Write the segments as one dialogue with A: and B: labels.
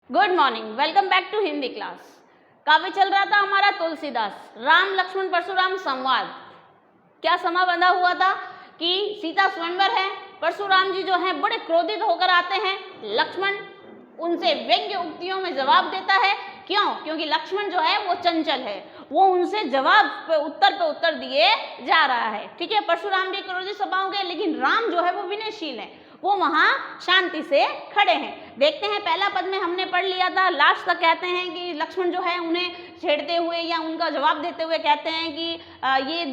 A: Good morning, welcome back to Hindi class. काव्य चल रहा था हमारा तुलसीदास, राम लक्ष्मण परशुराम संवाद। क्या समा बंधा हुआ था कि सीता स्वयंवर है, परशुराम जी जो हैं बड़े क्रोधित होकर आते हैं, लक्ष्मण उनसे व्यंग्य उक्तियों में जवाब देता है। क्यों? क्योंकि लक्ष्मण जो है वो चंचल है, वो उनसे जवाब पे उत्तर दिए जा रहा है। ठीक है, परशुराम भी क्रोधित स्वभाव के, लेकिन राम जो है वो विनयशील है, वो वहाँ शांति से खड़े हैं। देखते हैं, पहला पद में हमने पढ़ लिया था, लास्ट तक कहते हैं कि लक्ष्मण जो है उन्हें छेड़ते हुए या उनका जवाब देते हुए कहते हैं कि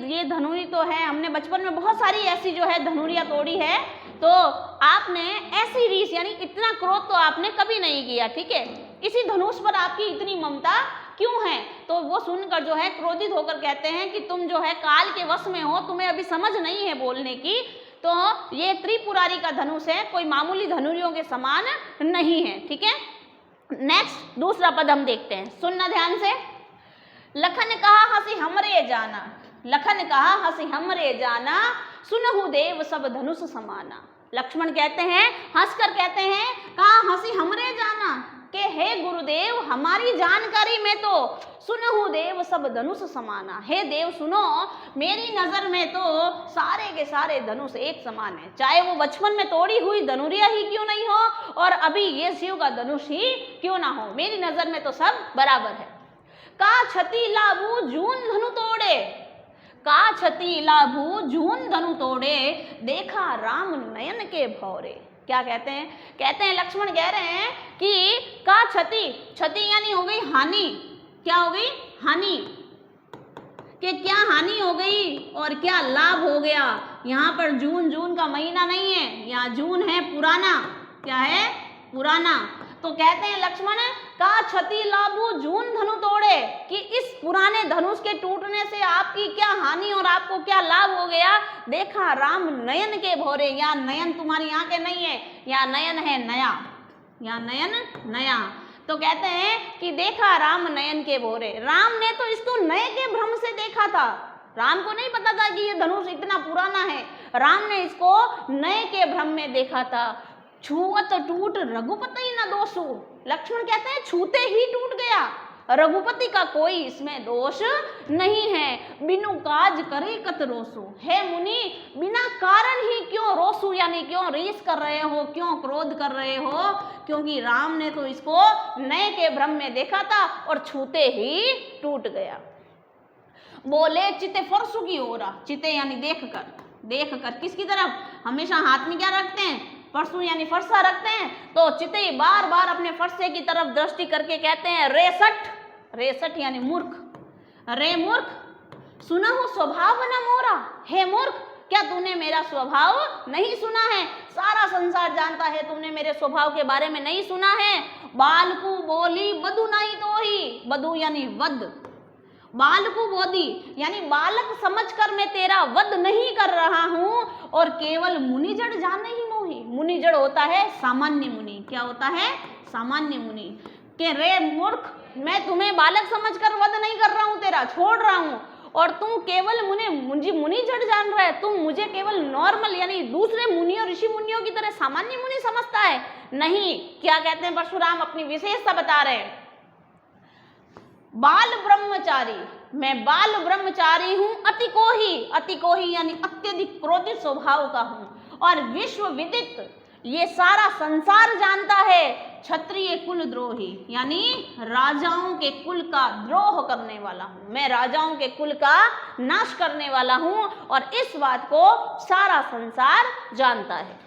A: ये धनुरी तो है, हमने बचपन में बहुत सारी ऐसी जो है धनुरियाँ तोड़ी है, तो आपने ऐसी रीस यानी इतना क्रोध तो आपने कभी नहीं किया। ठीक है, इसी धनुष पर आपकी इतनी ममता क्यों है? तो वो सुनकर जो है क्रोधित होकर कहते हैं कि तुम जो है काल के वश में हो, तुम्हें अभी समझ नहीं है बोलने की। तो ये त्रिपुरारी का धनुष है, कोई मामूली धनुरियों के समान नहीं है। ठीक है, नेक्स्ट दूसरा पद हम देखते हैं, सुनना ध्यान से। लखन कहा हंसी हमरे जाना, लखन कहा हंसी हमरे जाना, सुनहु देव सब धनुष समाना। लक्ष्मण कहते हैं, हंसकर कहते हैं, कहा हंसी हमरे जाना के हे गुरुदेव, हमारी जानकारी में तो सुनहु देव सब धनुष समाना। हे देव सुनो, मेरी नजर में तो सारे के सारे धनुष एक समान है, चाहे वो बचपन में तोड़ी हुई धनुरिया ही क्यों नहीं हो और अभी ये शिव का धनुष ही क्यों ना हो, मेरी नजर में तो सब बराबर है। का छति लाभू जून धनु तोड़े, का छति लाभू जून धनु तोड़े, देखा राम नयन के भौरे। क्या कहते हैं? कहते हैं लक्ष्मण कह रहे हैं कि का क्षति, क्षति यानी हो गई हानि। क्या हो गई? हानि। कि क्या हानि हो गई और क्या लाभ हो गया। यहाँ पर जून का महीना नहीं है, यहाँ जून है पुराना। क्या है? पुराना। तो कहते हैं लक्ष्मण, का क्षति लाभू जून धनु तोड़े, कि इस पुराने धनुष के टूटने से आपकी क्या हानि और आपको क्या लाभ हो गया। देखा राम नयन के भौरे, यहाँ नयन तुम्हारी आंखें नहीं है, यहाँ नयन है नया, यहाँ नयन नया। तो कहते हैं कि देखा राम नयन के भौरे, राम ने तो इसको नए के भ्रम से देखा था, राम को नहीं पता था कि ये धनुष इतना पुराना है, राम ने इसको नए के भ्रम में देखा था। छुअत टूट रघुपति न दोषु, लक्ष्मण कहते हैं छूते ही टूट गया, रघुपति का कोई इसमें दोष नहीं है। बिनु काज करे कत रोसु, हे मुनि बिना कारण ही क्यों रोसु यानी क्यों रीस कर रहे हो, क्यों क्रोध कर रहे हो, क्योंकि राम ने तो इसको नए के भ्रम में देखा था और छूते ही टूट गया। बोले चिते फरसु की ओरा, चिते यानी देखकर किसकी तरफ? हमेशा हाथ में क्या रखते हैं? परसू यानी फरसा रखते हैं। तो चिते बार बार अपने फरसे की तरफ दृष्टि करके कहते हैं रेसठ, रेसठ यानी मूर्ख, रे मूर्ख सुनहु स्वभाव न मोरा, हे मूर्ख क्या तूने मेरा स्वभाव नहीं सुना है? सारा संसार जानता है, तुमने मेरे स्वभाव के बारे में नहीं सुना है। बालकू बोली बधु नहीं तो ही, बधु यानी वध, बालकू बोधी यानी बालक समझकर मैं तेरा वध नहीं कर रहा हूं, और केवल मुनिजड़ जाने ही मोही। मुनिजड़ होता है सामान्य मुनि। क्या होता है? सामान्य मुनि। के रे मूर्ख, मैं तुम्हें बालक समझकर वध नहीं कर रहा हूं, तेरा छोड़ रहा हूं, और तुम केवल मुझे मुनिजड़ जान रहा है, तुम मुझे केवल नॉर्मल यानी दूसरे मुनियों ऋषि मुनियों की तरह सामान्य मुनि समझता है। नहीं, क्या कहते हैं परशुराम? अपनी विशेषता बता रहे हैं। बाल ब्रह्मचारी, मैं बाल ब्रह्मचारी हूं, अति कोही यानी अत्यधिक क्रोधित स्वभाव का हूं, और विश्व विदित ये सारा संसार जानता है, क्षत्रिय कुल द्रोही यानी राजाओं के कुल का द्रोह करने वाला हूं, मैं राजाओं के कुल का नाश करने वाला हूं, और इस बात को सारा संसार जानता है।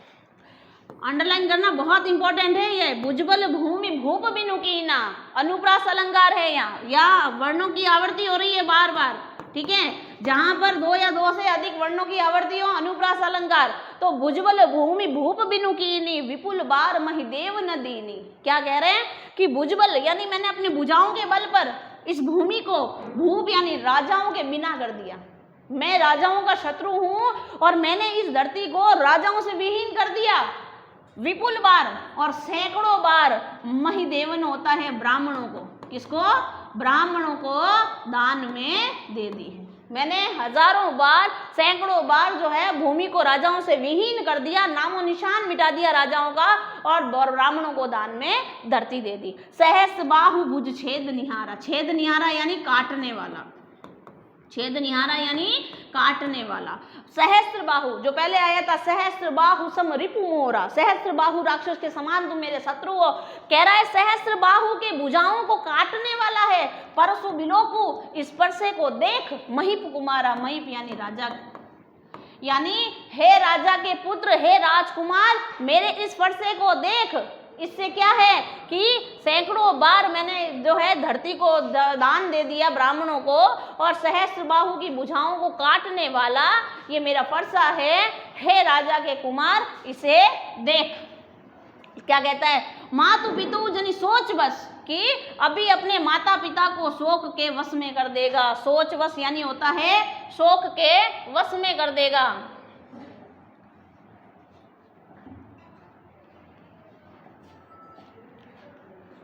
A: अंडरलाइन करना बहुत इंपॉर्टेंट है। ये भुजबल भूमि भूप बिनु कीना, अनुप्रास अलंकार है यहाँ, या वर्णों की आवर्ती हो रही है बार बार। ठीक है, जहां पर दो या दो से अधिक वर्णों की आवर्ती हो, अनुप्रास अलंकार। तो भुजबल भूमि भूप बिनु कीनी, विपुल बार महिदेव न दीनी। क्या कह रहे हैं? कि भुजबल यानी मैंने अपनी भुजाओं के बल पर इस भूमि को, भूप यानी राजाओं के बिना कर दिया, मैं राजाओं का शत्रु हूं और मैंने इस धरती को राजाओं से विहीन कर दिया। विपुल बार और सैकड़ों बार महिदेवन होता है ब्राह्मणों को, किसको? ब्राह्मणों को दान में दे दी है। मैंने हजारों बार, सैकड़ों बार जो है भूमि को राजाओं से विहीन कर दिया, नामो निशान मिटा दिया राजाओं का, और ब्राह्मणों को दान में धरती दे दी। सहस्त्र बाहु भुज छेद निहारा, छेद निहारा यानी काटने वाला, छेद निहारा यानी काटने वाला। सहस्त्र बाहु जो पहले आया था, सहस्त्र बाहु सम रिपु मोरा, सहस्त्र बाहु राक्षस के समान तुम मेरे शत्रु हो। कह रहा है सहस्त्र बाहु के भुजाओं को काटने वाला है। परसु बिलोकु स्पर्शे को देख, महिप कुमारा, महिप यानी राजा, यानी हे राजा के पुत्र, हे राजकुमार, मेरे इस स्पर्शे को देख। इससे क्या है कि सैकड़ों बार मैंने जो है धरती को दान दे दिया ब्राह्मणों को, और सहस्त्र बाहु की भुजाओं को काटने वाला ये मेरा फरसा है। हे राजा के कुमार, इसे देख। क्या कहता है, मातु पितु जनी सोच बस, कि अभी अपने माता पिता को शोक के वश में कर देगा। सोच वश यानी होता है शोक के वश में कर देगा।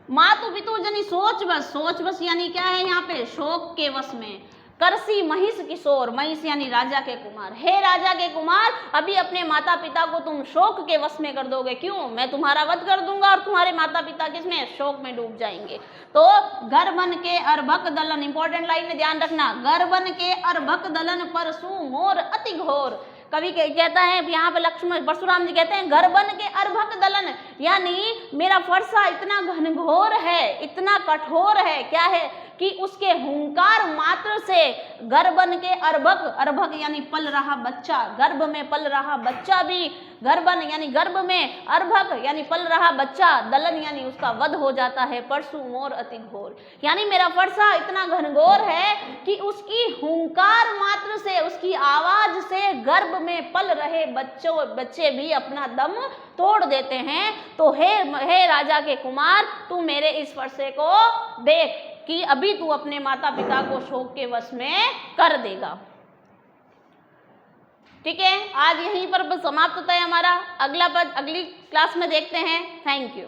A: मातु पितु जनी सोच बस, सोच बस यानी क्या है यहाँ पे, शोक के वश में। करसी महिष किशोर, महिष यानी राजा के कुमार, हे राजा के कुमार, अभी अपने माता पिता को तुम शोक के वश में कर दोगे। क्यों? मैं तुम्हारा वध कर दूंगा और तुम्हारे माता पिता किसमें, शोक में डूब जाएंगे। तो घर बन के अर्भक दलन, इंपॉर्टेंट लाइन में ध्यान रखना, घर बन के अर्भक दलन परसु मोर अति घोर। कवि कहता है यहाँ पे, लक्ष्मण परशुराम जी कहते हैं घर बन के अर्भक दलन, यानी मेरा फरसा इतना घनघोर है, इतना कठोर है। क्या है कि उसके हुंकार मात्र से गर्भन के अर्भक, अर्भक यानी पल रहा बच्चा, गर्भ में पल रहा बच्चा भी, गर्भन यानी गर्भ में, अर्भक यानी पल रहा बच्चा, दलन यानी उसका वध हो जाता है। परसु मोर अति घोर, यानी मेरा फरसा इतना घनघोर है कि उसकी हुंकार मात्र से, उसकी आवाज से गर्भ में पल रहे बच्चे भी अपना दम तोड़ देते हैं। तो हे राजा के कुमार, तू मेरे इस फरसे को देख कि अभी तू अपने माता पिता को शोक के वश में कर देगा। ठीक है, आज यहीं पर समाप्त होता है हमारा। अगला पद अगली क्लास में देखते हैं। Thank you.